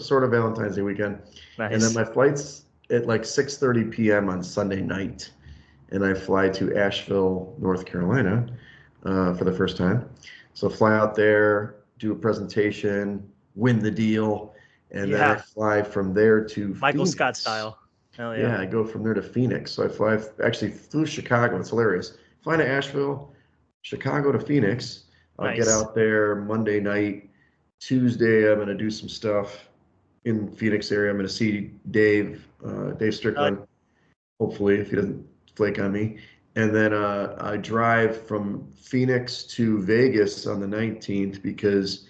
Sort of Valentine's Day weekend. And then nice. my flight's at like 6:30 p.m. on Sunday night, and I fly to Asheville, North Carolina, for the first time. So fly out there, do a presentation, win the deal, and then I Yeah, fly from there to Michael Scott Phoenix. style. Hell yeah, Yeah, I go from there to Phoenix. So actually through Chicago. It's hilarious. Fly to Asheville, Chicago to Phoenix. I'll get nice. out there Monday night. Tuesday, I'm going to do some stuff in Phoenix area. I'm going to see Dave Uh, Strickland, hopefully, if he doesn't flake on me. And then I drive from Phoenix to Vegas on the 19th because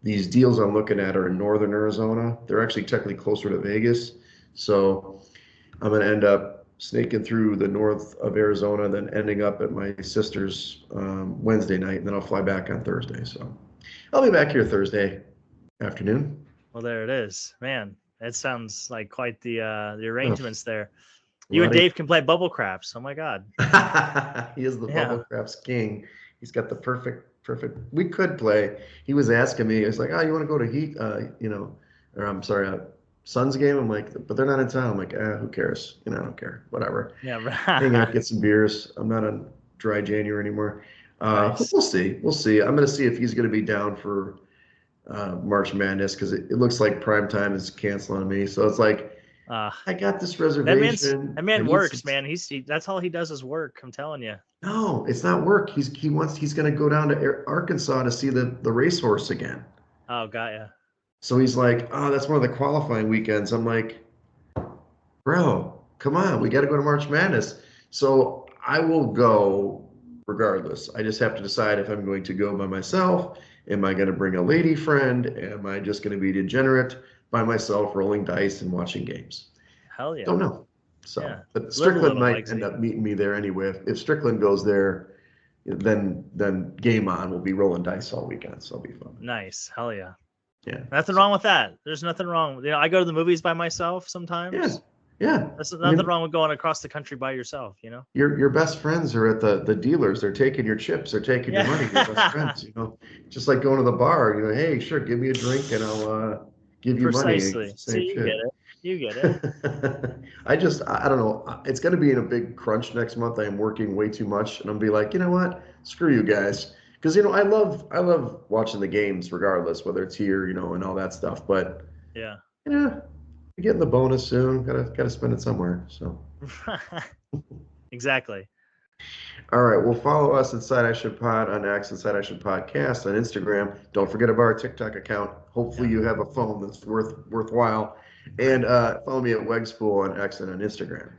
these deals I'm looking at are in northern Arizona. They're actually technically closer to Vegas. So I'm going to end up snaking through the north of Arizona, then ending up at my sister's Wednesday night, and then I'll fly back on Thursday. So I'll be back here Thursday afternoon. well, there it is, man. That sounds like quite the Oh, arrangements there. a You and lot of Dave can play bubble craps. Oh my god. he is the Yeah. bubble crafts king. He's got the perfect. We could play. He was asking me. He's like, "Oh, you want to go to Heat? Or I'm sorry, Suns game." I'm like, "But they're not in town." I'm like, who cares? I don't care. Whatever. Yeah. Hang out, get some beers. I'm not on dry January anymore. Nice. We'll see. We'll see. I'm gonna see if he's gonna be down for March Madness because it looks like prime time is canceling on me. So it's like Uh I got this that reservation. I man need some. works, man. That's all he does is work. I'm telling you. No, it's not work. He's going to go down to Arkansas to see the racehorse again. Oh, got ya. So he's like, oh, that's one of the qualifying weekends. I'm like, bro, come on, we got to go to March Madness. So I will go regardless. I just have to decide if I'm going to go by myself. Am I going to bring a lady friend? Am I just going to be degenerate by myself, rolling dice and watching games? Hell Don't yeah. know. So, Yeah. but Live a Strickland little, might end Wegsy. up meeting me there anyway. If Strickland goes there, then game on. We'll be rolling dice all weekend, so it'll be fun. Nice. Hell yeah. Yeah. Nothing So, wrong with that. There's nothing wrong. I go to the movies by myself yeah. sometimes. Yeah. There's I nothing mean, wrong with going across the country by yourself. your best friends are at the dealers. They're taking your chips. They're taking your money. Your best Yeah. friends. Just like going to the bar. Hey, sure, give me a drink and I'll give you money. It's Precisely. the See, same you get shit. it. You get it. I don't know. It's going to be in a big crunch next month. I am working way too much, and I'm be like, you know what? Screw you guys, because I love watching the games regardless, whether it's here, and all that stuff. But Yeah. we're getting the bonus soon. Gotta spend it somewhere. So, Exactly. all right. Well, follow us at Side Action Pod on X and Side Action Podcast on Instagram. Don't forget about our TikTok account. Hopefully, Yeah. you have a phone that's worthwhile. And follow me at Wegspool on X and on Instagram.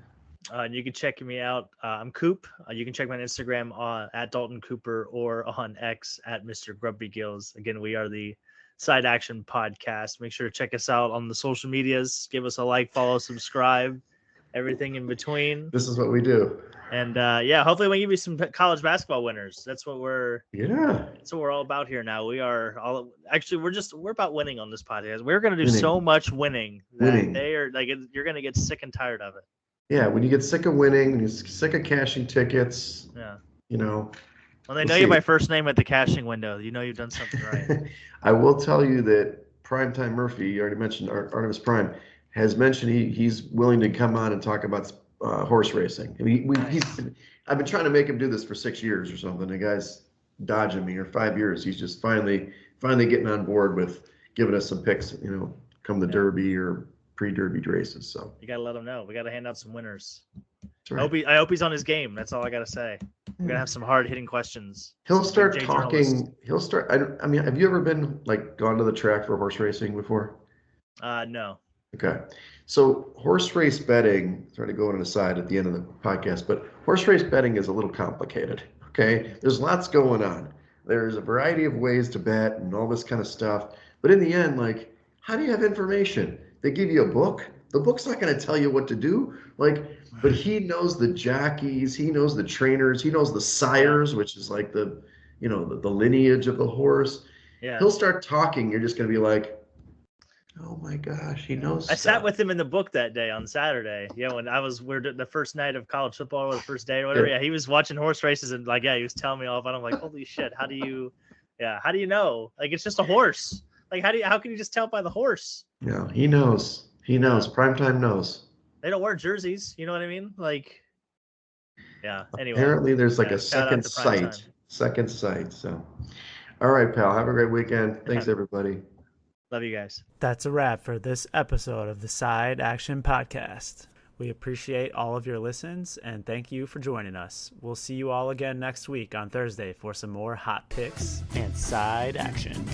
And you can check me out. I'm Coop. You can check my Instagram at Dalton Cooper or on X at Mr. Grumpy Gills. Again, we are the Side Action Podcast. Make sure to check us out on the social medias. Give us a like, follow, subscribe, everything in between. This is what we do. And hopefully we give you some college basketball winners. That's what we're all about here now. We're about winning on this podcast. We're going to do so much winning that they are like you're going to get sick and tired of it. Yeah, when you get sick of winning, when you're sick of cashing tickets, Yeah. When they know you by first name at the cashing window, you know you've done something right. I will tell you that Primetime Murphy, you already mentioned Artemis Prime, has mentioned he's willing to come on and talk about horse racing. I mean, Nice. I've been trying to make him do this for 6 years or something. The guy's dodging me, or 5 years. He's just finally getting on board with giving us some picks, come the Yeah. Derby or pre-Derby races. So You gotta let him know. We gotta hand out some winners. that's right. I hope he's on his game. That's all I gotta say. We're gonna Yeah. have some hard hitting questions. He'll Some start Big J journalists. talking. He'll start. I mean, have you ever been like gone to the track for horse racing before? No. Okay. So horse race betting, sorry to go on an aside at the end of the podcast, but horse race betting is a little complicated. Okay. There's lots going on. There's a variety of ways to bet and all this kind of stuff. But in the end, like, how do you have information? They give you a book. The book's not going to tell you what to do. Like, but he knows the jockeys, he knows the trainers, he knows the sires, which is like the lineage of the horse. Yeah. He'll start talking. You're just going to be like, oh my gosh, he knows I stuff. sat with him in the book that day on Saturday. Yeah, when we're the first night of college football or the first day or whatever. Yeah, he was watching horse races and he was telling me all about it. I'm like, holy shit, how do you know? Like, it's just a horse. Like, how can you just tell by the horse? Yeah, he knows. He knows. Primetime knows. They don't wear jerseys. You know what I mean? Like, yeah. Anyway. Apparently there's like a shout out second to sight. Primetime. Second sight. So, all right, pal. Have a great weekend. Thanks, everybody. Love you guys. That's a wrap for this episode of the Side Action Podcast. We appreciate all of your listens and thank you for joining us. We'll see you all again next week on Thursday for some more hot picks and side action.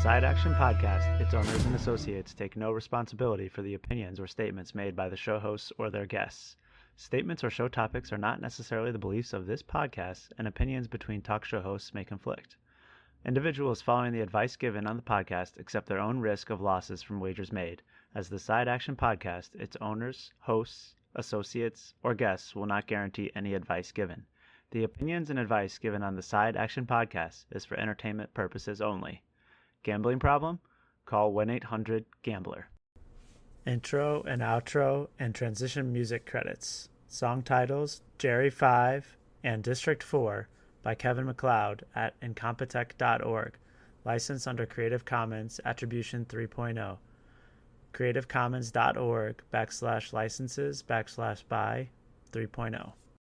Side Action Podcast, its owners and associates take no responsibility for the opinions or statements made by the show hosts or their guests. Statements or show topics are not necessarily the beliefs of this podcast, and opinions between talk show hosts may conflict. Individuals following the advice given on the podcast accept their own risk of losses from wagers made. As the Side Action Podcast, its owners, hosts, associates, or guests will not guarantee any advice given. The opinions and advice given on the Side Action Podcast is for entertainment purposes only. Gambling problem? Call 1-800-GAMBLER. Intro and outro and transition music credits. Song titles Jerry 5 and District 4 by Kevin MacLeod at incompetech.org. Licensed under Creative Commons Attribution 3.0. creativecommons.org/licenses/by 3.0.